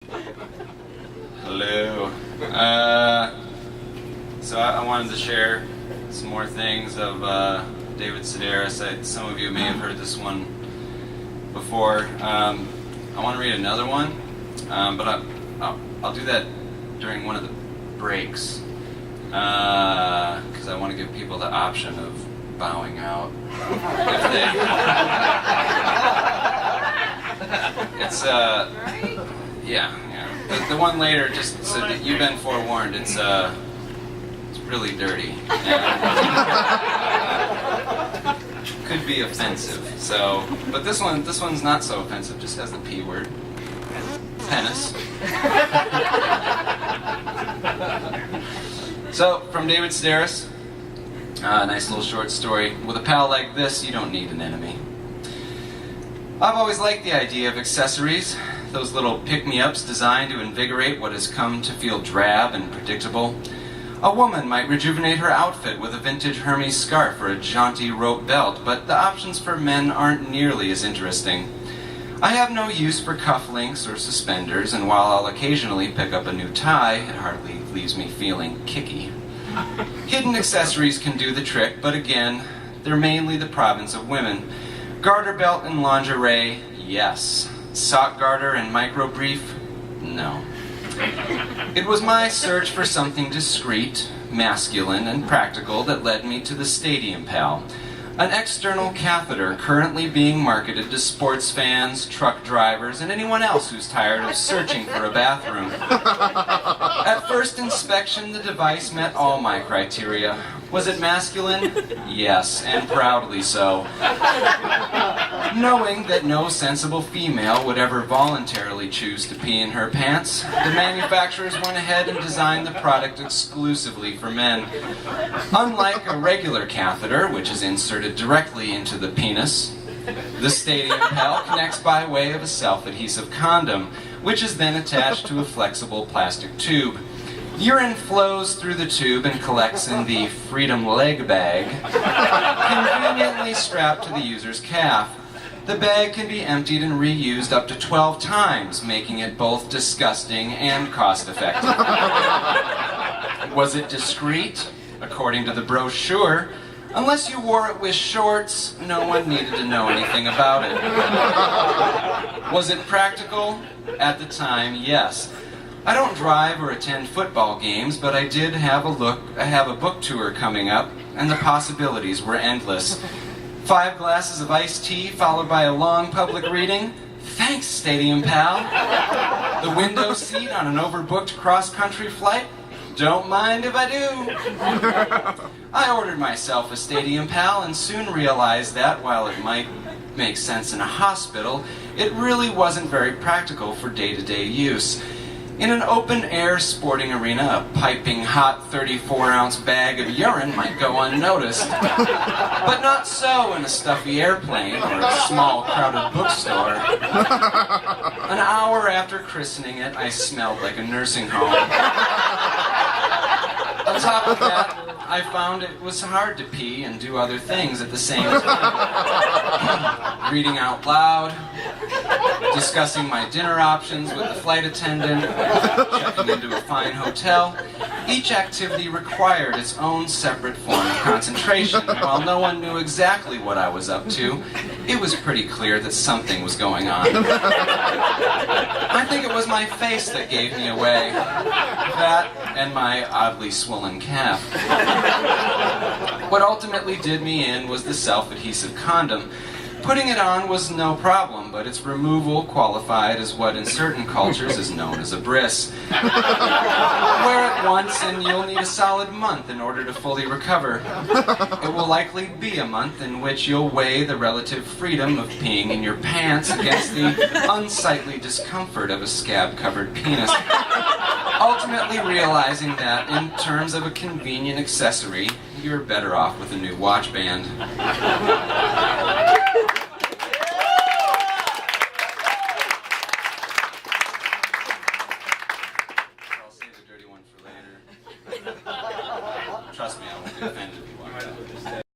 Hello. So I wanted to share some more things of David Sedaris. Some of you may have heard this one before. I want to read another one, but I'll do that during one of the breaks because I want to give people the option of bowing out if they. It's yeah. The one later just said that you've been forewarned. It's really dirty. Could be offensive. So, but this one's not so offensive. Just has the P word. Penis. So, from David Sedaris, a nice little short story. With a pal like this, you don't need an enemy. I've always liked the idea of accessories, those little pick-me-ups designed to invigorate what has come to feel drab and predictable. A woman might rejuvenate her outfit with a vintage Hermes scarf or a jaunty rope belt, but the options for men aren't nearly as interesting. I have no use for cufflinks or suspenders, and while I'll occasionally pick up a new tie, it hardly leaves me feeling kicky. Hidden accessories can do the trick, but again, they're mainly the province of women. Garter belt and lingerie, yes. Sock garter and micro brief, no. It was my search for something discreet, masculine, and practical that led me to the Stadium Pal, an external catheter currently being marketed to sports fans, truck drivers, and anyone else who's tired of searching for a bathroom. At first inspection, the device met all my criteria. Was it masculine? Yes, and proudly so. Knowing that no sensible female would ever voluntarily choose to pee in her pants, the manufacturers went ahead and designed the product exclusively for men. Unlike a regular catheter, which is inserted directly into the penis, the Stadium Pal connects by way of a self-adhesive condom, which is then attached to a flexible plastic tube. Urine flows through the tube and collects in the Freedom Leg Bag, conveniently strapped to the user's calf. The bag can be emptied and reused up to 12 times, making it both disgusting and cost-effective. Was it discreet? According to the brochure, unless you wore it with shorts, no one needed to know anything about it. Was it practical? At the time, yes. I don't drive or attend football games, but I did have a book tour coming up, and the possibilities were endless. 5 glasses of iced tea, followed by a long public reading. Thanks, Stadium Pal. The window seat on an overbooked cross-country flight. Don't mind if I do. I ordered myself a Stadium Pal and soon realized that while it might make sense in a hospital, it really wasn't very practical for day-to-day use. In an open-air sporting arena, a piping hot 34-ounce bag of urine might go unnoticed. But not so in a stuffy airplane or a small, crowded bookstore. An hour after christening it, I smelled like a nursing home. On top of that, I found it was hard to pee and do other things at the same time. Reading out loud, discussing my dinner options with the flight attendant, checking into a fine hotel. Each activity required its own separate form of concentration. While no one knew exactly what I was up to, it was pretty clear that something was going on. I think it was my face that gave me away. That and my oddly swollen calf. What ultimately did me in was the self-adhesive condom. Putting it on was no problem, but its removal qualified as what in certain cultures is known as a bris. Wear it once and you'll need a solid month in order to fully recover. It will likely be a month in which you'll weigh the relative freedom of peeing in your pants against the unsightly discomfort of a scab-covered penis. Ultimately realizing that, in terms of a convenient accessory, you're better off with a new watch band.